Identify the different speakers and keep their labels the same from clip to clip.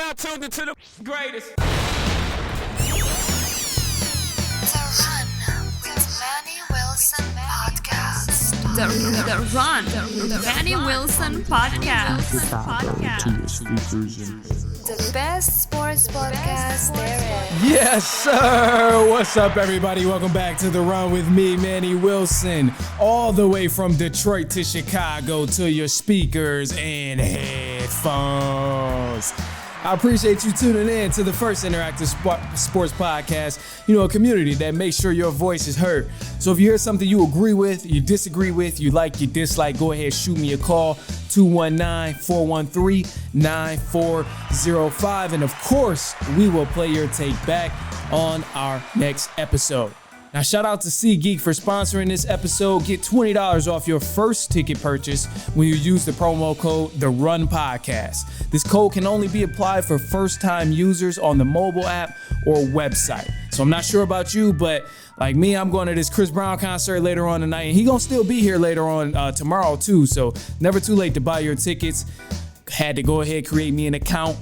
Speaker 1: now tuned into the greatest.
Speaker 2: The Run with Manny Wilson podcast.
Speaker 3: The Run with Manny Wilson podcast.
Speaker 2: The best sports podcast there is.
Speaker 4: Yes, sir. What's up, everybody? Welcome back to The Run with me, Manny Wilson. All the way from Detroit to Chicago to your speakers and headphones. I appreciate you tuning in to the first interactive sports podcast, a community that makes sure your voice is heard. So if you hear something you agree with, you disagree with, you like, you dislike, go ahead, shoot me a call, 219-413-9405. And of course, we will play your take back on our next episode. Now, shout out to SeatGeek for sponsoring this episode. Get $20 off your first ticket purchase when you use the promo code TheRunPodcast. This code can only be applied for first-time users on the mobile app or website. So I'm not sure about you, but like me, I'm going to this Chris Brown concert later on tonight, and he's going to still be here later on tomorrow too. So never too late to buy your tickets. Had to go ahead, create me an account.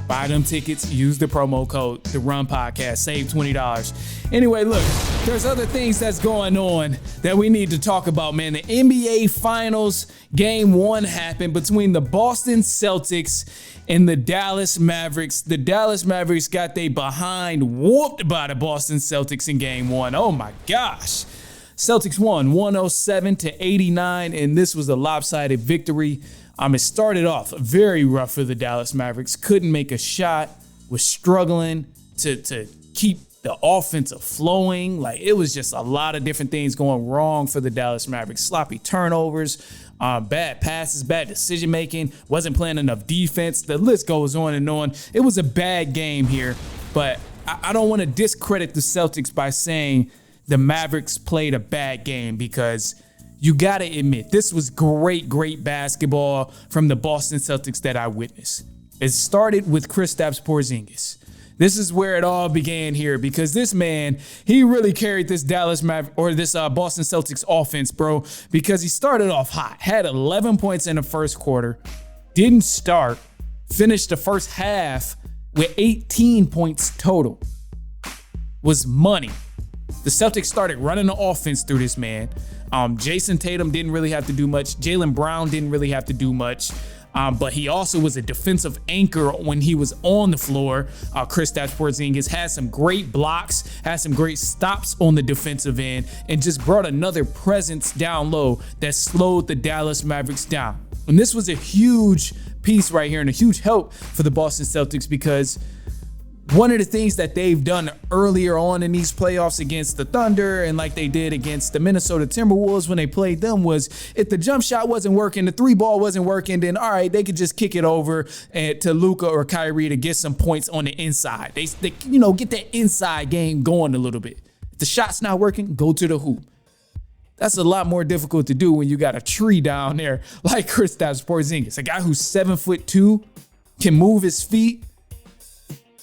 Speaker 4: Buy them tickets, use the promo code, The Run Podcast, save $20. Anyway, look, there's other things that's going on that we need to talk about, man. The NBA Finals Game 1 happened between the Boston Celtics and the Dallas Mavericks. The Dallas Mavericks got their behind whooped by the Boston Celtics in Game 1. Oh my gosh. Celtics won 107-89, and this was a lopsided victory. It started off very rough for the Dallas Mavericks. Couldn't make a shot. Was struggling to keep the offense flowing. Like, it was just a lot of different things going wrong for the Dallas Mavericks. Sloppy turnovers, bad passes, bad decision making. Wasn't playing enough defense. The list goes on and on. It was a bad game here, but I don't want to discredit the Celtics by saying the Mavericks played a bad game, because you got to admit, this was great basketball from the Boston Celtics that I witnessed. It started with Kristaps Porzingis. This is where it all began here, because this man, he really carried this Boston Celtics offense, bro, because he started off hot, had 11 points in the first quarter, didn't start, finished the first half with 18 points total. Was money. The Celtics started running the offense through this man. Jason Tatum didn't really have to do much. Jaylen Brown didn't really have to do much. But he also was a defensive anchor when he was on the floor. Kristaps Porzingis had some great blocks, had some great stops on the defensive end, and just brought another presence down low that slowed the Dallas Mavericks down. And this was a huge piece right here and a huge help for the Boston Celtics, because one of the things that they've done earlier on in these playoffs against the Thunder, and like they did against the Minnesota Timberwolves when they played them, was if the jump shot wasn't working, the three ball wasn't working, then all right, they could just kick it over to Luka or Kyrie to get some points on the inside. They get that inside game going a little bit. If the shot's not working, go to the hoop. That's a lot more difficult to do when you got a tree down there like Kristaps Porzingis, a guy who's 7'2", can move his feet,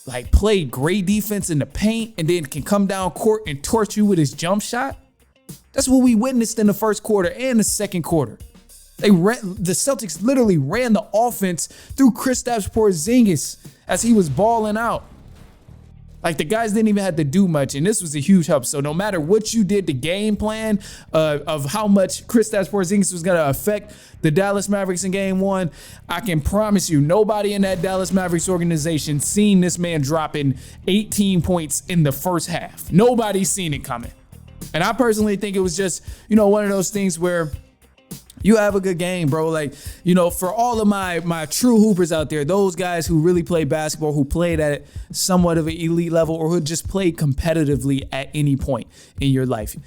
Speaker 4: like played great defense in the paint, and then can come down court and torch you with his jump shot. That's what we witnessed in the first quarter and the second quarter. The Celtics literally ran the offense through Kristaps Porzingis as he was balling out. Like, the guys didn't even have to do much, and this was a huge help. So no matter what you did, the game plan of how much Kristaps Porzingis was going to affect the Dallas Mavericks in Game 1, I can promise you nobody in that Dallas Mavericks organization seen this man dropping 18 points in the first half. Nobody's seen it coming. And I personally think it was just, one of those things where you have a good game, bro. Like, for all of my true hoopers out there, those guys who really play basketball, who played at somewhat of an elite level, or who just played competitively at any point in your life.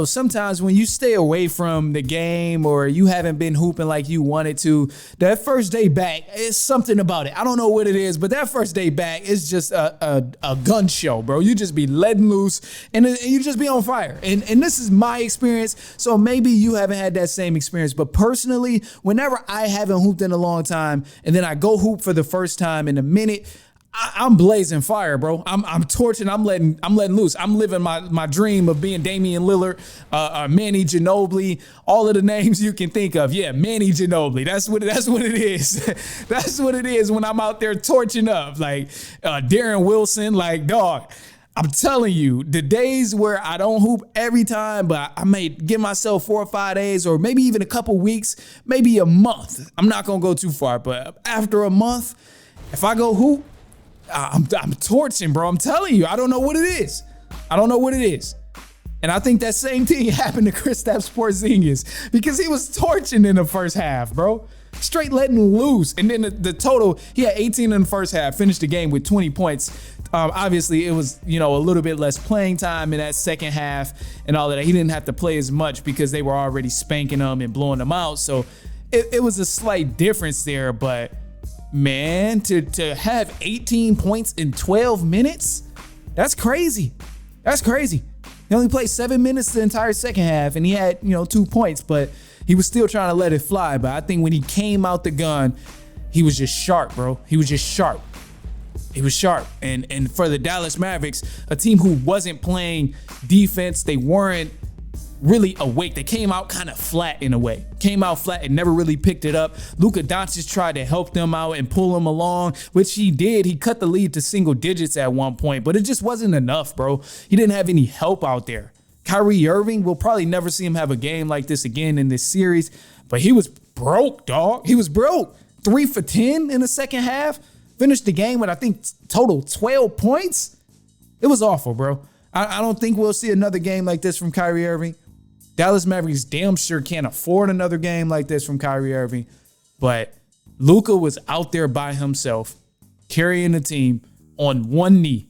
Speaker 4: Sometimes when you stay away from the game, or you haven't been hooping like you wanted to, that first day back, it's something about it. I don't know what it is, but that first day back is just a gun show, bro. You just be letting loose, and you just be on fire. And this is my experience, so maybe you haven't had that same experience. But personally, whenever I haven't hooped in a long time, and then I go hoop for the first time in a minute, I'm blazing fire, bro. I'm torching. I'm letting loose. I'm living my dream of being Damian Lillard, Manny Ginobili, all of the names you can think of. Yeah, Manny Ginobili. That's what it is. That's what it is when I'm out there torching up. Like Darren Wilson, like, dog. I'm telling you, the days where I don't hoop every time, but I may give myself 4 or 5 days, or maybe even a couple weeks, maybe a month. I'm not gonna go too far, but after a month, if I go hoop, I'm torching, bro. I'm telling you, I don't know what it is. And I think that same thing happened to Kristaps Porzingis because he was torching in the first half, bro. Straight letting loose. And then the total, he had 18 in the first half, finished the game with 20 points. Obviously, it was, a little bit less playing time in that second half and all of that. He didn't have to play as much because they were already spanking him and blowing him out. So it was a slight difference there. But, man, to have 18 points in 12 minutes, that's crazy. That's crazy. He only played 7 minutes the entire second half, and he had, 2 points. But he was still trying to let it fly. But I think when he came out the gun, he was just sharp, bro. He was just sharp. He was sharp. And for the Dallas Mavericks, a team who wasn't playing defense, they weren't really awake. They came out kind of flat in a way. Came out flat and never really picked it up. Luka Doncic tried to help them out and pull them along, which he did. He cut the lead to single digits at one point, but it just wasn't enough, bro. He didn't have any help out there. Kyrie Irving, we'll probably never see him have a game like this again in this series, but he was broke, dog. He was broke. 3 for 10 in the second half. Finished the game with, I think, total 12 points. It was awful, bro. I don't think we'll see another game like this from Kyrie Irving. Dallas Mavericks damn sure can't afford another game like this from Kyrie Irving. But Luka was out there by himself, carrying the team on one knee,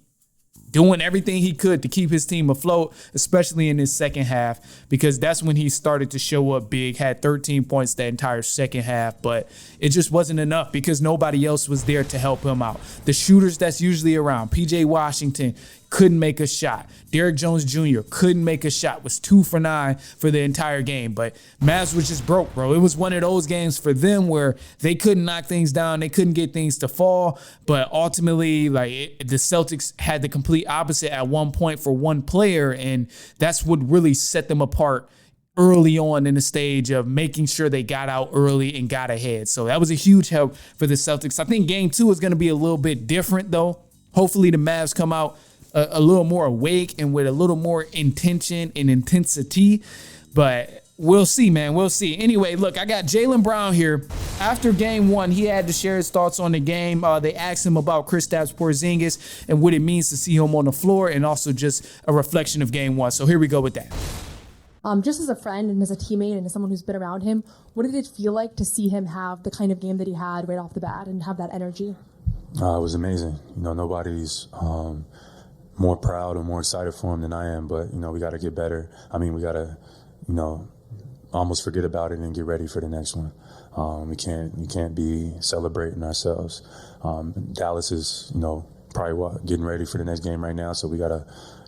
Speaker 4: doing everything he could to keep his team afloat, especially in his second half, because that's when he started to show up big, had 13 points that entire second half, but it just wasn't enough because nobody else was there to help him out. The shooters that's usually around, PJ Washington, couldn't make a shot. Derrick Jones Jr. couldn't make a shot, was 2 for 9 for the entire game. But Mavs was just broke, bro. It was one of those games for them where they couldn't knock things down. They couldn't get things to fall. But ultimately, the Celtics had the complete opposite at one point for one player. And that's what really set them apart early on in the stage of making sure they got out early and got ahead. So that was a huge help for the Celtics. I think game 2 is going to be a little bit different, though. Hopefully the Mavs come out a little more awake and with a little more intention and intensity. But we'll see, man. We'll see. Anyway, look, I got Jaylen Brown here. After game 1, he had to share his thoughts on the game. They asked him about Kristaps Porzingis and what it means to see him on the floor, and also just a reflection of game 1. So here we go with that.
Speaker 5: Just as a friend and as a teammate and as someone who's been around him, what did it feel like to see him have the kind of game that he had right off the bat and have that energy?
Speaker 6: It was amazing. Nobody's more proud or more excited for him than I am, but, we got to get better. I mean, we got to, almost forget about it and get ready for the next one. We can't be celebrating ourselves. Dallas is, probably getting ready for the next game right now, so we got to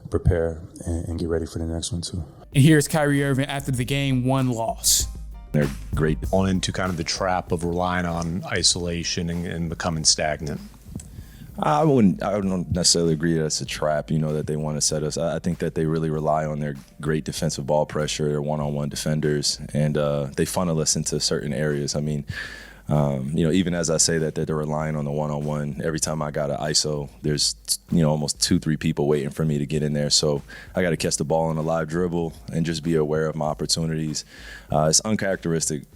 Speaker 6: prepare and get ready for the next one too.
Speaker 4: And here's Kyrie Irving after the game 1 loss.
Speaker 7: They're great. On into kind of the trap of relying on isolation and becoming stagnant.
Speaker 8: I don't necessarily agree that it's a trap, that they want to set us. I think that they really rely on their great defensive ball pressure, their one-on-one defenders, and they funnel us into certain areas. I mean, even as I say that they're relying on the one-on-one, every time I got an ISO, there's, almost 2-3 people waiting for me to get in there. So I got to catch the ball on a live dribble and just be aware of my opportunities. It's uncharacteristic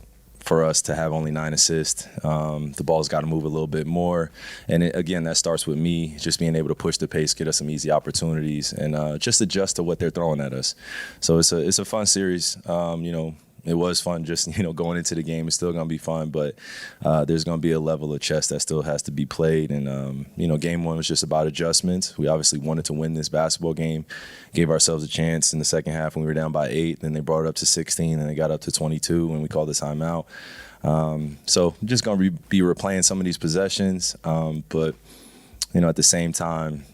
Speaker 8: for us to have only 9 assists. The ball's got to move a little bit more. And again, that starts with me just being able to push the pace, get us some easy opportunities, and just adjust to what they're throwing at us. So it's a fun series. It was fun just, going into the game. It's still going to be fun, but there's going to be a level of chess that still has to be played. And, game 1 was just about adjustments. We obviously wanted to win this basketball game, gave ourselves a chance in the second half when we were down by 8. Then they brought it up to 16, and they got up to 22 when we called the timeout. So just going to be replaying some of these possessions, but, at the same time,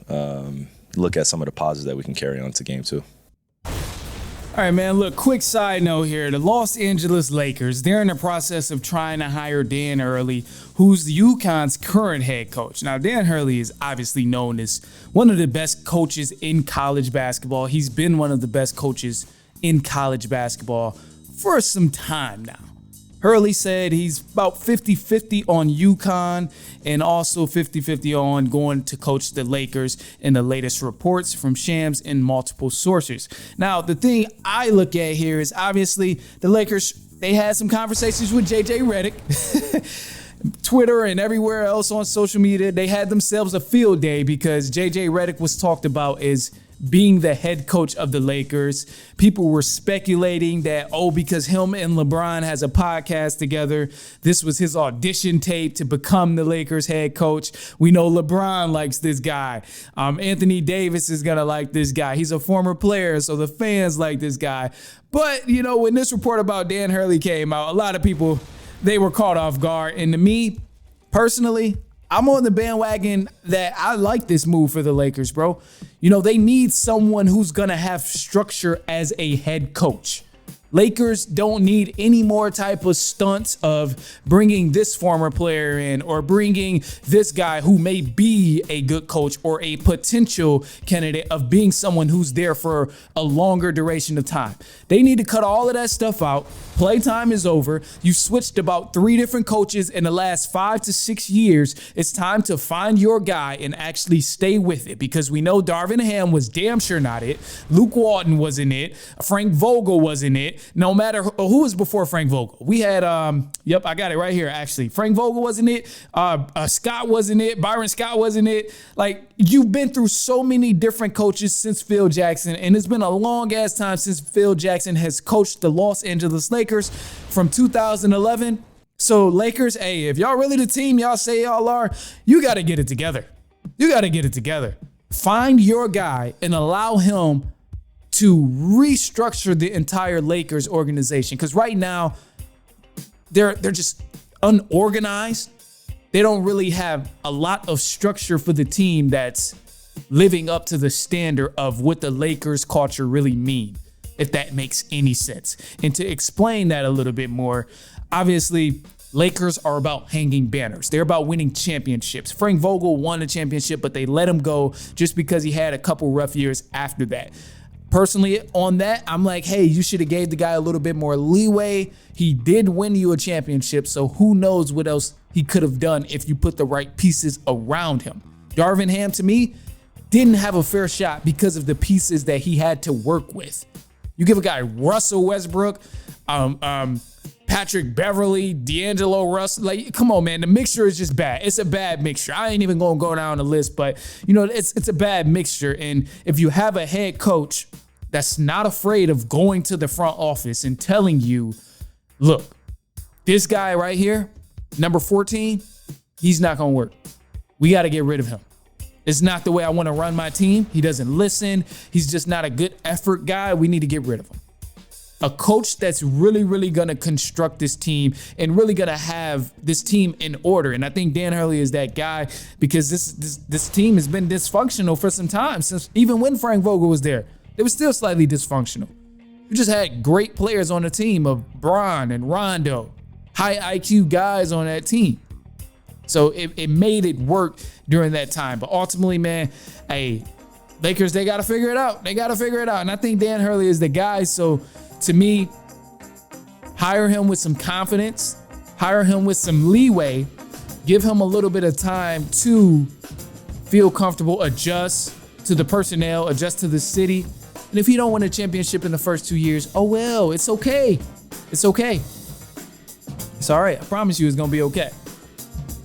Speaker 8: look at some of the positives that we can carry on to game 2.
Speaker 4: All right, man, look, quick side note here. The Los Angeles Lakers, they're in the process of trying to hire Dan Hurley, who's the UConn's current head coach. Now, Dan Hurley is obviously known as one of the best coaches in college basketball. He's been one of the best coaches in college basketball for some time now. Hurley said he's about 50-50 on UConn and also 50-50 on going to coach the Lakers in the latest reports from Shams and multiple sources. Now, the thing I look at here is obviously the Lakers, they had some conversations with JJ Redick. Twitter and everywhere else on social media, they had themselves a field day because JJ Redick was talked about as being the head coach of the Lakers. People were speculating that, because him and LeBron has a podcast together, this was his audition tape to become the Lakers head coach. We know LeBron likes this guy. Anthony Davis is going to like this guy. He's a former player, so the fans like this guy. But, when this report about Dan Hurley came out, a lot of people, they were caught off guard. And to me, personally, I'm on the bandwagon that I like this move for the Lakers, bro. They need someone who's going to have structure as a head coach. Lakers don't need any more type of stunts of bringing this former player in or bringing this guy who may be a good coach or a potential candidate of being someone who's there for a longer duration of time. They need to cut all of that stuff out. Playtime is over. You switched about 3 different coaches in the last 5 to 6 years. It's time to find your guy and actually stay with it, because we know Darvin Ham was damn sure not it. Luke Walton wasn't it. Frank Vogel wasn't it. No matter who was before Frank Vogel. We had, I got it right here, actually. Frank Vogel wasn't it. Scott wasn't it. Byron Scott wasn't it. Like, you've been through so many different coaches since Phil Jackson, and it's been a long ass time since Phil Jackson has coached the Los Angeles Lakers from 2011. So Lakers, hey, if y'all really the team y'all say y'all are, you got to get it together. You got to get it together. Find your guy and allow him to restructure the entire Lakers organization. Because right now, they're just unorganized. They don't really have a lot of structure for the team that's living up to the standard of what the Lakers culture really mean, if that makes any sense. And to explain that a little bit more, obviously, Lakers are about hanging banners. They're about winning championships. Frank Vogel won a championship, but they let him go just because he had a couple rough years after that. Personally, on that, I'm like, hey, you should have gave the guy a little bit more leeway. He did win you a championship, so who knows what else he could have done if you put the right pieces around him. Darvin Ham, to me, didn't have a fair shot because of the pieces that he had to work with. You give a guy Russell Westbrook, Patrick Beverly, D'Angelo Russell. Like, come on, man. The mixture is just bad. It's a bad mixture. I ain't even going to go down the list, but, it's a bad mixture. And if you have a head coach that's not afraid of going to the front office and telling you, look, this guy right here, number 14, he's not going to work. We got to get rid of him. It's not the way I want to run my team. He doesn't listen. He's just not a good effort guy. We need to get rid of him. A coach that's really, really going to construct this team and really going to have this team in order. And I think Dan Hurley is that guy, because this team has been dysfunctional for some time. Since even when Frank Vogel was there, they were still slightly dysfunctional. You just had great players on the team of Bron and Rondo, high IQ guys on that team. So it made it work during that time. But ultimately, man, hey, Lakers, they got to figure it out. They got to figure it out. And I think Dan Hurley is the guy. So to me, hire him with some confidence, hire him with some leeway, give him a little bit of time to feel comfortable, adjust to the personnel, adjust to the city. And if you don't win a championship in the first 2 years, oh well, it's okay. It's okay. It's all right. I promise you it's going to be okay.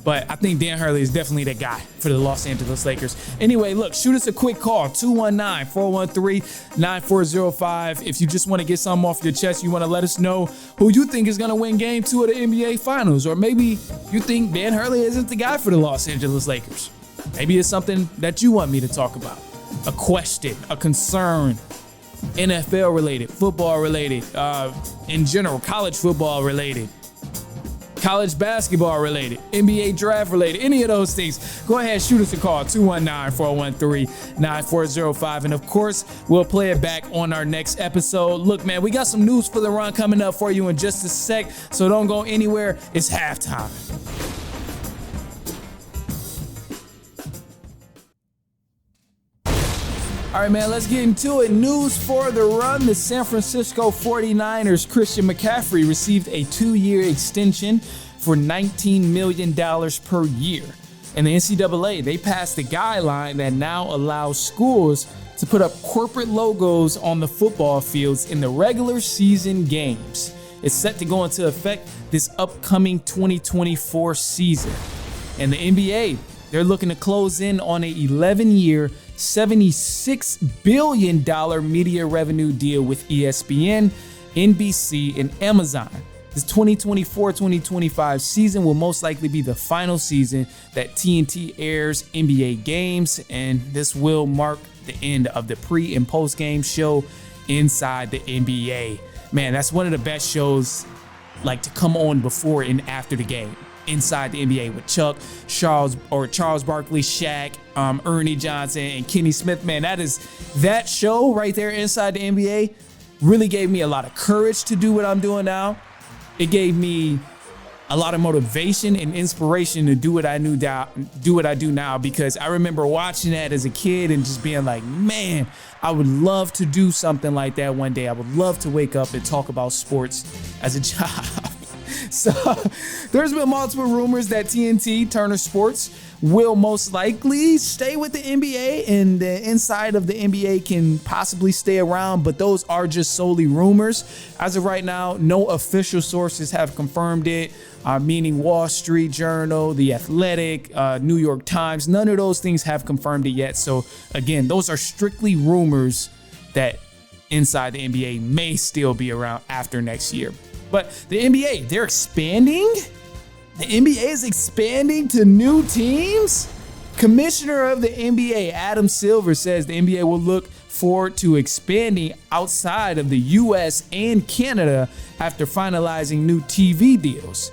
Speaker 4: But I think Dan Hurley is definitely the guy for the Los Angeles Lakers. Anyway, look, shoot us a quick call, 219-413-9405. If you just want to get something off your chest, you want to let us know who you think is going to win Game 2 of the NBA Finals. Or maybe you think Dan Hurley isn't the guy for the Los Angeles Lakers. Maybe it's something that you want me to talk about. A question, a concern, NFL related, football related, in general, college football related. college basketball related, NBA draft related, any of those things, go ahead, shoot us a call, 219-413-9405. And of course, we'll play it back on our next episode. Look, man, we got some news for the run coming up for you in just a sec, so don't go anywhere. It's halftime. All right, man, let's get into it. News for the run. The San Francisco 49ers, Christian McCaffrey, received a 2-year extension for $19 million per year. And the NCAA, they passed a guideline that now allows schools to put up corporate logos on the football fields in the regular season games. It's set to go into effect this upcoming 2024 season. And the NBA, they're looking to close in on a 11-year, $76 billion media revenue deal with ESPN, NBC, and Amazon. This 2024-2025 season will most likely be the final season that TNT airs NBA games, and this will mark the end of the pre- and post-game show inside the NBA. Man, that's one of the best shows like to come on before and after the game. Inside the NBA with Chuck, Charles Barkley, Shaq, Ernie Johnson, and Kenny Smith. Man, that show right there inside the NBA really gave me a lot of courage to do what I'm doing now. It gave me a lot of motivation and inspiration to do what I do now, because I remember watching that as a kid and just being like, man, I would love to do something like that one day. I would love to wake up and talk about sports as a job. So there's been multiple rumors that TNT, Turner Sports, will most likely stay with the NBA, and the inside of the NBA can possibly stay around, but those are just solely rumors. As of right now, no official sources have confirmed it, meaning Wall Street Journal, The Athletic, New York Times. None of those things have confirmed it yet. So again, those are strictly rumors that inside the NBA may still be around after next year. But the NBA, they're expanding. The NBA is expanding to new teams. Commissioner of the NBA, Adam Silver, says the NBA will look forward to expanding outside of the US and Canada after finalizing new TV deals.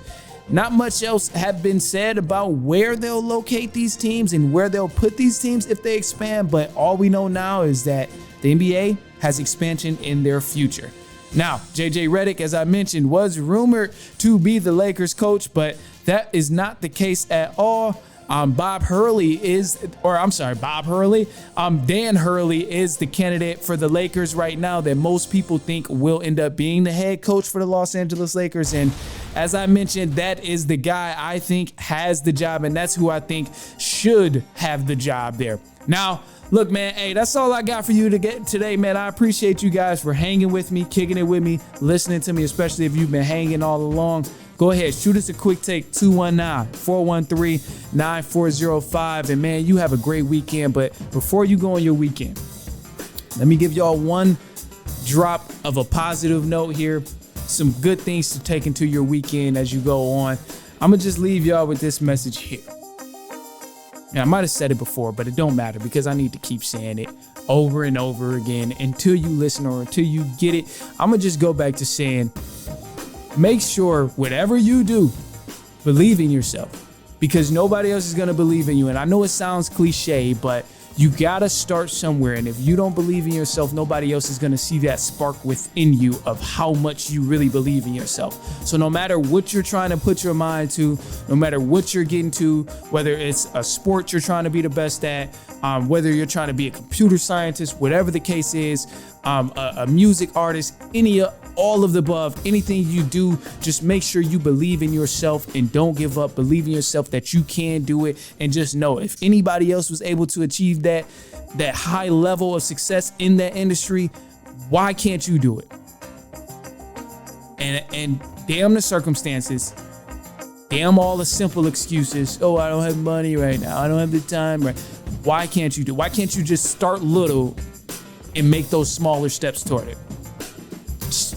Speaker 4: Not much else have been said about where they'll locate these teams and where they'll put these teams if they expand, but all we know now is that the NBA has expansion in their future. Now, JJ Redick, as I mentioned, was rumored to be the Lakers coach, but that is not the case at all. Dan Hurley is the candidate for the Lakers right now that most people think will end up being the head coach for the Los Angeles Lakers. And as I mentioned, that is the guy I think has the job, and that's who I think should have the job there. Now, look, man, hey, that's all I got for you to get today, man. I appreciate you guys for hanging with me, kicking it with me, listening to me, especially if you've been hanging all along. Go ahead, shoot us a quick take, 219-413-9405. And, man, you have a great weekend. But before you go on your weekend, let me give y'all one drop of a positive note here. Some good things to take into your weekend as you go on. I'm going to just leave y'all with this message here. Now, I might have said it before, but it don't matter because I need to keep saying it over and over again until you listen or until you get it. I'm going to just go back to saying, make sure whatever you do, believe in yourself, because nobody else is going to believe in you. And I know it sounds cliche, but you got to start somewhere. And if you don't believe in yourself, nobody else is going to see that spark within you of how much you really believe in yourself. So no matter what you're trying to put your mind to, no matter what you're getting to, whether it's a sport you're trying to be the best at, whether you're trying to be a computer scientist, whatever the case is, a music artist, all of the above, anything you do, just make sure you believe in yourself and don't give up. Believe in yourself that you can do it, and just know if anybody else was able to achieve that high level of success in that industry, why can't you do it? And damn the circumstances, damn all the simple excuses. Oh, I don't have money right now. I don't have the time. Right? Why can't you do? Why can't you just start little and make those smaller steps toward it?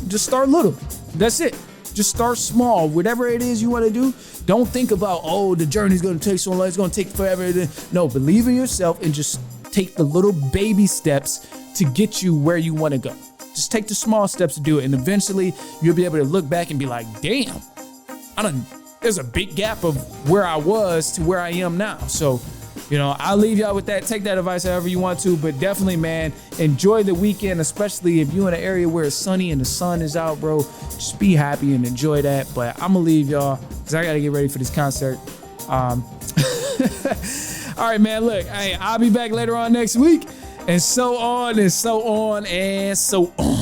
Speaker 4: Just start little. That's it. Just start small. Whatever it is you want to do, don't think about, oh, the journey's going to take so long, it's going to take forever. No, believe in yourself and just take the little baby steps to get you where you want to go. Just take the small steps to do it. And eventually you'll be able to look back and be like, damn, I done there's a big gap of where I was to where I am now. So, you know, I'll leave y'all with that. Take that advice however you want to, but definitely, man, enjoy the weekend, especially if you're in an area where it's sunny and the sun is out, bro. Just be happy and enjoy that. But I'm gonna leave y'all because I gotta get ready for this concert. All right, man, look, I'll be back later on next week, and so on and so on and so on.